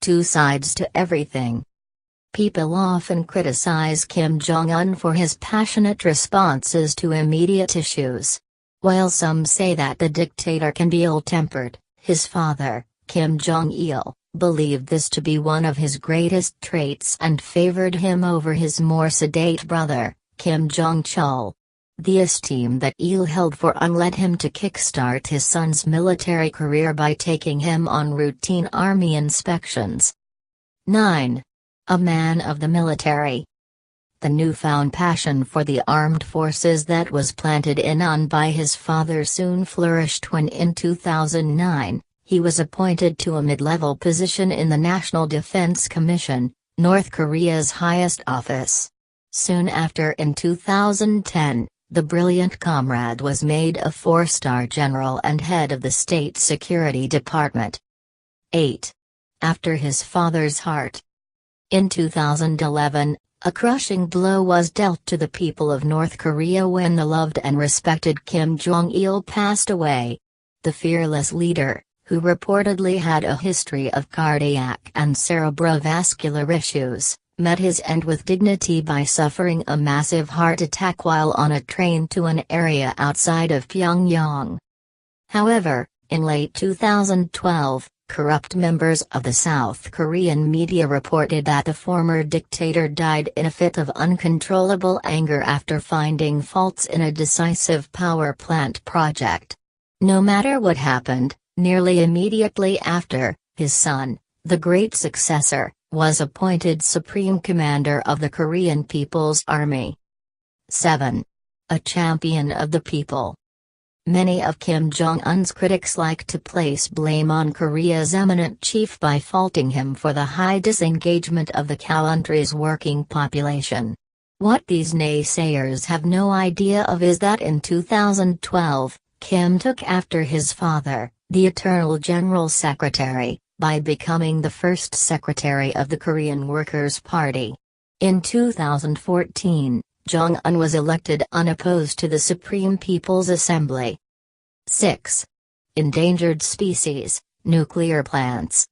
two sides to everything. People often criticize Kim Jong Un for his passionate responses to immediate issues. While some say that the dictator can be ill-tempered, his father, Kim Jong-il, believed this to be one of his greatest traits and favored him over his more sedate brother, Kim Jong-chul. The esteem that Il held for Un led him to kickstart his son's military career by taking him on routine army inspections. 9. A man of the military. The newfound passion for the armed forces that was planted in Un by his father soon flourished when in 2009, he was appointed to a mid-level position in the National Defense Commission, North Korea's highest office. Soon after in 2010, the brilliant comrade was made a four-star general and head of the State Security Department. 8. After his father's heart. In 2011, a crushing blow was dealt to the people of North Korea when the loved and respected Kim Jong-il passed away. The fearless leader, who reportedly had a history of cardiac and cerebrovascular issues, met his end with dignity by suffering a massive heart attack while on a train to an area outside of Pyongyang. However, in late 2012, corrupt members of the South Korean media reported that the former dictator died in a fit of uncontrollable anger after finding faults in a decisive power plant project. No matter what happened, nearly immediately after, his son, the great successor, was appointed Supreme Commander of the Korean People's Army. 7. A champion of the people. Many of Kim Jong-un's critics like to place blame on Korea's eminent chief by faulting him for the high disengagement of the country's working population. What these naysayers have no idea of is that in 2012, Kim took after his father, the Eternal General Secretary, by becoming the first secretary of the Korean Workers' Party. In 2014, Jong-un was elected unopposed to the Supreme People's Assembly. 6. Endangered species, nuclear plants.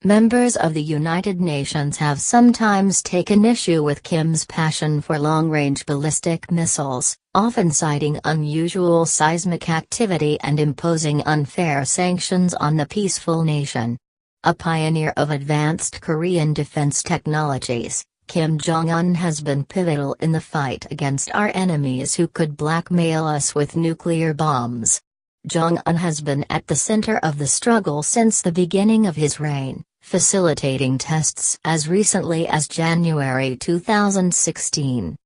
Members of the United Nations have sometimes taken issue with Kim's passion for long-range ballistic missiles, often citing unusual seismic activity and imposing unfair sanctions on the peaceful nation. A pioneer of advanced Korean defense technologies, Kim Jong-un has been pivotal in the fight against our enemies who could blackmail us with nuclear bombs. Jong-un has been at the center of the struggle since the beginning of his reign, facilitating tests as recently as January 2016.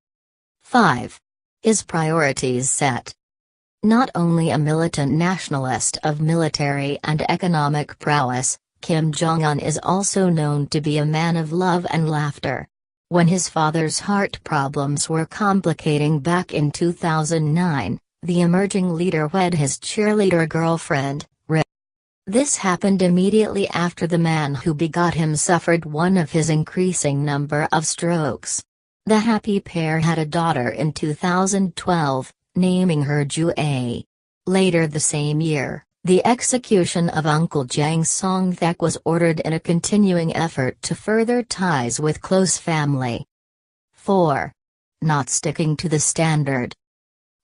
5. His priorities set. Not only a militant nationalist of military and economic prowess, Kim Jong-un is also known to be a man of love and laughter. When his father's heart problems were complicating back in 2009, the emerging leader wed his cheerleader girlfriend, Ri. This happened immediately after the man who begot him suffered one of his increasing number of strokes. The happy pair had a daughter in 2012, naming her Ju-ae. Later the same year, the execution of Uncle Jang Song-thaek was ordered in a continuing effort to further ties with close family. 4. Not sticking to the standard.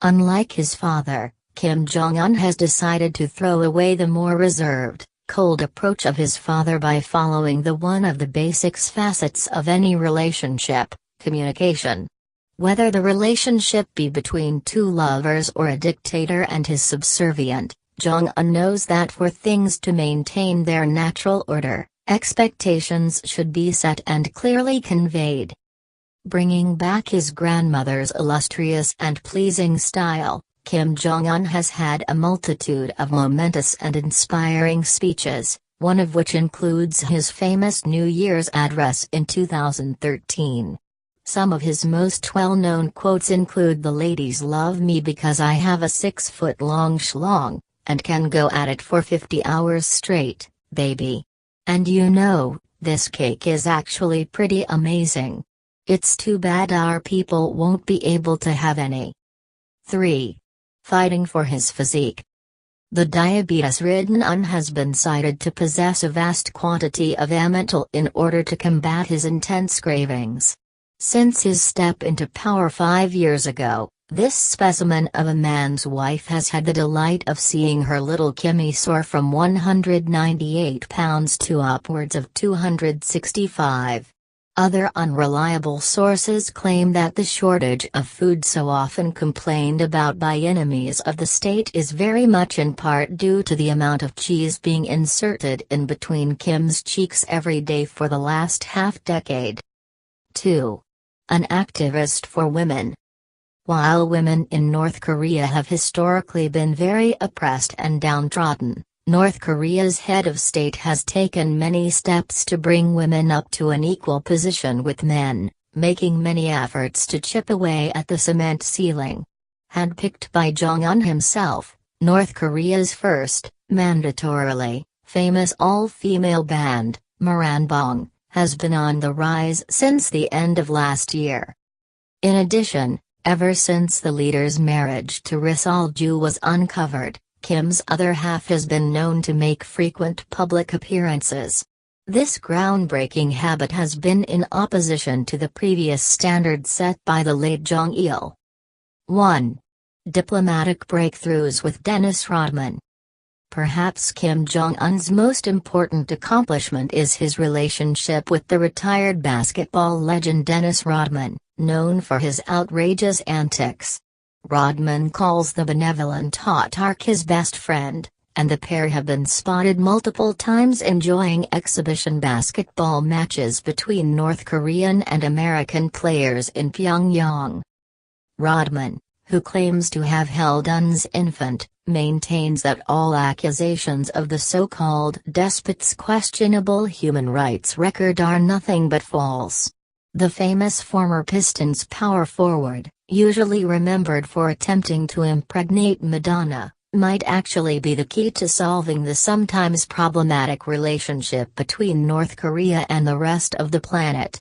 Unlike his father, Kim Jong-un has decided to throw away the more reserved, cold approach of his father by following one of the basic facets of any relationship: communication. Whether the relationship be between two lovers or a dictator and his subservient, Jong-un knows that for things to maintain their natural order, expectations should be set and clearly conveyed. Bringing back his grandmother's illustrious and pleasing style, Kim Jong-un has had a multitude of momentous and inspiring speeches, one of which includes his famous New Year's address in 2013. Some of his most well-known quotes include "The ladies love me because I have a 6-foot-long schlong, and can go at it for 50 hours straight, baby. And you know, this cake is actually pretty amazing. It's too bad our people won't be able to have any." 3. Fighting for his physique. The diabetes-ridden Un has been cited to possess a vast quantity of amytal in order to combat his intense cravings. Since his step into power 5 years ago, this specimen of a man's wife has had the delight of seeing her little Kimmy soar from 198 pounds to upwards of 265. Other unreliable sources claim that the shortage of food so often complained about by enemies of the state is very much in part due to the amount of cheese being inserted in between Kim's cheeks every day for the last half-decade. 2. An activist for women. While women in North Korea have historically been very oppressed and downtrodden, North Korea's head of state has taken many steps to bring women up to an equal position with men, making many efforts to chip away at the cement ceiling. Handpicked by Jong-un himself, North Korea's first, mandatorily, famous all-female band, Maranbong, has been on the rise since the end of last year. In addition, ever since the leader's marriage to Ri Sol-ju was uncovered, Kim's other half has been known to make frequent public appearances. This groundbreaking habit has been in opposition to the previous standard set by the late Jong-il. 1. Diplomatic breakthroughs with Dennis Rodman. Perhaps Kim Jong-un's most important accomplishment is his relationship with the retired basketball legend Dennis Rodman, known for his outrageous antics. Rodman calls the benevolent autarch his best friend, and the pair have been spotted multiple times enjoying exhibition basketball matches between North Korean and American players in Pyongyang. Rodman, who claims to have held Un's infant, maintains that all accusations of the so-called despot's questionable human rights record are nothing but false. The famous former Pistons power forward, usually remembered for attempting to impregnate Madonna, might actually be the key to solving the sometimes problematic relationship between North Korea and the rest of the planet.